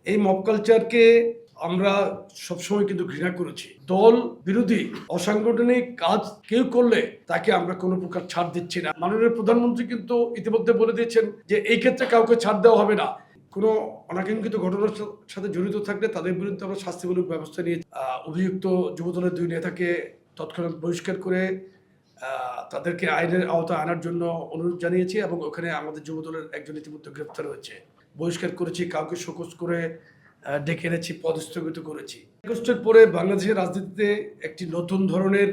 এই মব কালচারকে আমরা সবসময় কিন্তু ঘৃণা করেছি। দল বিরোধী অসাংগঠনিক কাজ কেউ করলে তাকে আমরা কোনো প্রকার ছাড় দিচ্ছি না। মাননীয় প্রধানমন্ত্রী কিন্তু ইতিমধ্যে বলে দিয়েছেন যে এই ক্ষেত্রে কাউকে ছাড় দেওয়া হবে না। কোনো অনাকাঙ্ক্ষিত ঘটনার সাথে জড়িত থাকলে তাদের বিরুদ্ধে আমরা শাস্তিমূলক ব্যবস্থা নিয়ে অভিযুক্ত যুবদলের 2 নেতাকে তৎক্ষণাৎ বহিষ্কার করে তাদেরকে আইনের আওতায় আনার জন্য অনুরোধ জানিয়েছি এবং ওখানে আমাদের যুবদলের একজন ইতিমধ্যে গ্রেপ্তার হয়েছে। বহিষ্কার করেছি, কাউকে শোকজ করে ডেকে এনেছি, পদস্থগিত করেছি। আগস্টের পরে বাংলাদেশের রাজনীতিতে একটি নতুন ধরনের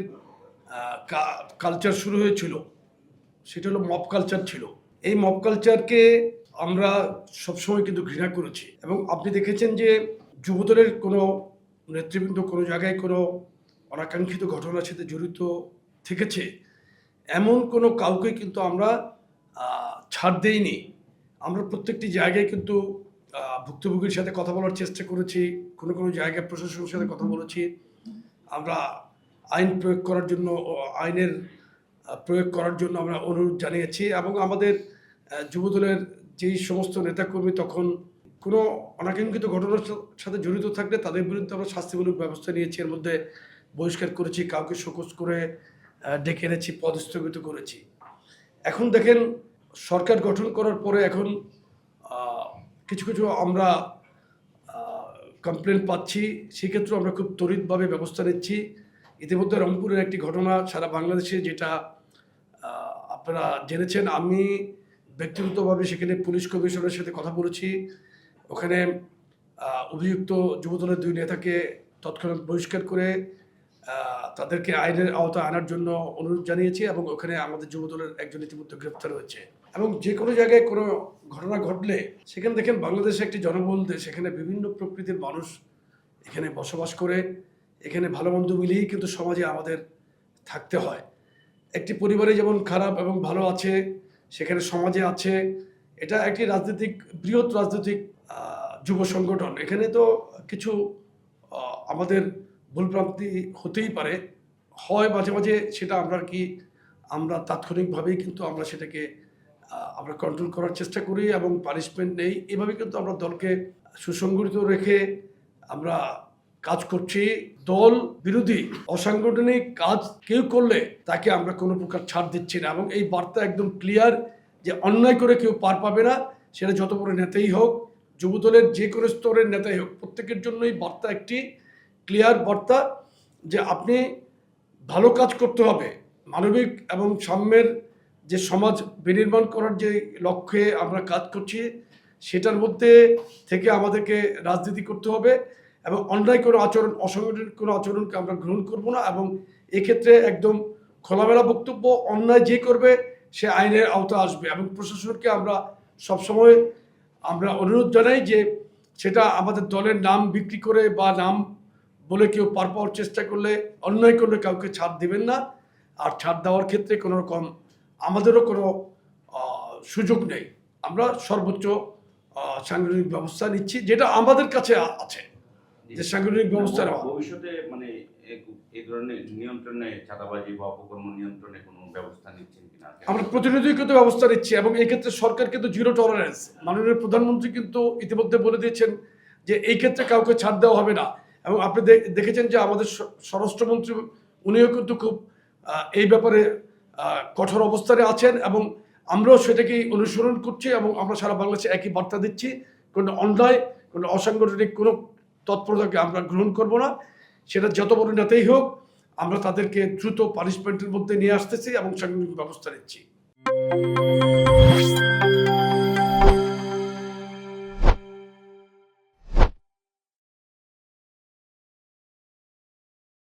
কালচার শুরু হয়েছিল, সেটা হলো মব কালচার ছিল। এই মব কালচারকে আমরা সবসময় কিন্তু ঘৃণা করেছি এবং আপনি দেখেছেন যে যুবদলের কোনো নেতৃবৃন্দ কোনো জায়গায় কোনো অনাকাঙ্ক্ষিত ঘটনার সাথে জড়িত থেকেছে এমন কোনো কাউকে কিন্তু আমরা ছাড় দেইনি। আমরা প্রত্যেকটি জায়গায় কিন্তু ভুক্তভোগীর সাথে কথা বলার চেষ্টা করেছি, কোনো জায়গায় প্রশাসনের সাথে কথা বলেছি। আমরা আইনের প্রয়োগ করার জন্য আমরা অনুরোধ জানিয়েছি এবং আমাদের যুবদলের যেই সমস্ত নেতাকর্মী তখন কোনো অনাকাঙ্ক্ষিত ঘটনার সাথে জড়িত থাকলে তাদের বিরুদ্ধে আমরা শাস্তিমূলক ব্যবস্থা নিয়েছি। এর মধ্যে বহিষ্কার করেছি, কাউকে শোকজ করে ডেকে এনেছি, পদস্থগিত করেছি। এখন দেখেন সরকার গঠন করার পরে এখন কিছু আমরা কমপ্লেন পাচ্ছি, সেক্ষেত্রে আমরা খুব ত্বরিতভাবে ব্যবস্থা নিচ্ছি। ইতিমধ্যে রংপুরের একটি ঘটনা সারা বাংলাদেশে যেটা আপনারা জেনেছেন, আমি ব্যক্তিগতভাবে সেখানে পুলিশ কমিশনারের সাথে কথা বলেছি। ওখানে অভিযুক্ত যুবদলের 2 নেতাকে তৎক্ষণাৎ বহিষ্কার করে তাদেরকে আইনের আওতায় আনার জন্য অনুরোধ জানিয়েছি এবং ওখানে আমাদের যুবদলের একজন ইতিমধ্যে গ্রেপ্তার হয়েছে। এবং যে কোনো জায়গায় কোনো ঘটনা ঘটলে সেখানে দেখেন বাংলাদেশে একটি জনবহুল দেশ, সেখানে বিভিন্ন প্রকৃতির মানুষ এখানে বসবাস করে, এখানে ভালো মন্দ মিলিয়েই কিন্তু সমাজে আমাদের থাকতে হয়। একটি পরিবারে যেমন খারাপ এবং ভালো আছে, সেখানে সমাজে আছে। এটা একটি বৃহৎ রাজনৈতিক যুব সংগঠন। এখানে তো কিছু আমাদের ভুলভ্রান্তি হতেই পারে, হয় মাঝে মাঝে, সেটা আমরা তাৎক্ষণিকভাবেই কিন্তু আমরা সেটাকে আমরা কন্ট্রোল করার চেষ্টা করি এবং পানিশমেন্ট নেই। এভাবে কিন্তু আমরা দলকে সুসংগঠিত রেখে আমরা কাজ করছি। দল বিরোধী অসাংগঠনিক কাজ কেউ করলে তাকে আমরা কোনো প্রকার ছাড় দিচ্ছি না এবং এই বার্তা একদম ক্লিয়ার যে অন্যায় করে কেউ পার পাবে না, সেটা যত বড় নেতাই হোক, যুবদলের যে কোনো স্তরের নেতাই হোক, প্রত্যেকের জন্যই বার্তা একটি ক্লিয়ার বার্তা যে আপনি ভালো কাজ করতে হবে। মানবিক এবং সাম্যের যে সমাজ বিনির্মাণ করার যে লক্ষ্যে আমরা কাজ করছি, সেটার মধ্যে থেকে আমাদেরকে রাজনীতি করতে হবে এবং অন্যায় কোনো আচরণ, অসাংগঠনিক কোনো আচরণকে আমরা গ্রহণ করব না এবং এক্ষেত্রে একদম খোলামেলা বক্তব্য, অন্যায় যে করবে সে আইনের আওতায় আসবে এবং প্রশাসনকে আমরা সবসময় অনুরোধ জানাই যে সেটা আমাদের দলের নাম বিক্রি করে বা নাম বলে কেউ পার পাওয়ার চেষ্টা করলে, অন্যায় করলে কাউকে ছাড় দেবেন না। আর ছাড় দেওয়ার ক্ষেত্রে কোনো রকম আমাদেরও কোনো সুযোগ নেই। আমরা সর্বোচ্চ সাংগঠনিক ব্যবস্থা নিচ্ছি, যেটা আমাদের কাছে আছে, যে সাংগঠনিক ব্যবস্থা ভবিষ্যতে মানে এই ধরনের নিয়ন্ত্রণে, চাঁদাবাজি বা অপকর্ম নিয়ন্ত্রণে কোনো ব্যবস্থা নিচ্ছেন কিনা? আমরা প্রতিনিধিগত ব্যবস্থা নিচ্ছি এবং এই ক্ষেত্রে সরকার কিন্তু জিরো টলারেন্স। মাননীয় প্রধানমন্ত্রী কিন্তু ইতিমধ্যে বলে দিয়েছেন যে এই ক্ষেত্রে কাউকে ছাড় দেওয়া হবে না এবং আপনি দেখেছেন যে আমাদের স্বরাষ্ট্রমন্ত্রী উনিও কিন্তু খুব এই ব্যাপারে কঠোর অবস্থানে আছেন এবং আমরাও সেটাকেই অনুসরণ করছি এবং আমরা সারা বাংলাদেশে একই বার্তা দিচ্ছি, কোনো অন্যায়, কোনো অসাংগঠনিক কোনো তৎপরতাকে আমরা গ্রহণ করব না। সেটা যত বড় নেতাই হোক, আমরা তাদেরকে দ্রুত পানিশমেন্টের মধ্যে নিয়ে আসতেছি এবং সাংগঠনিক ব্যবস্থা নিচ্ছি।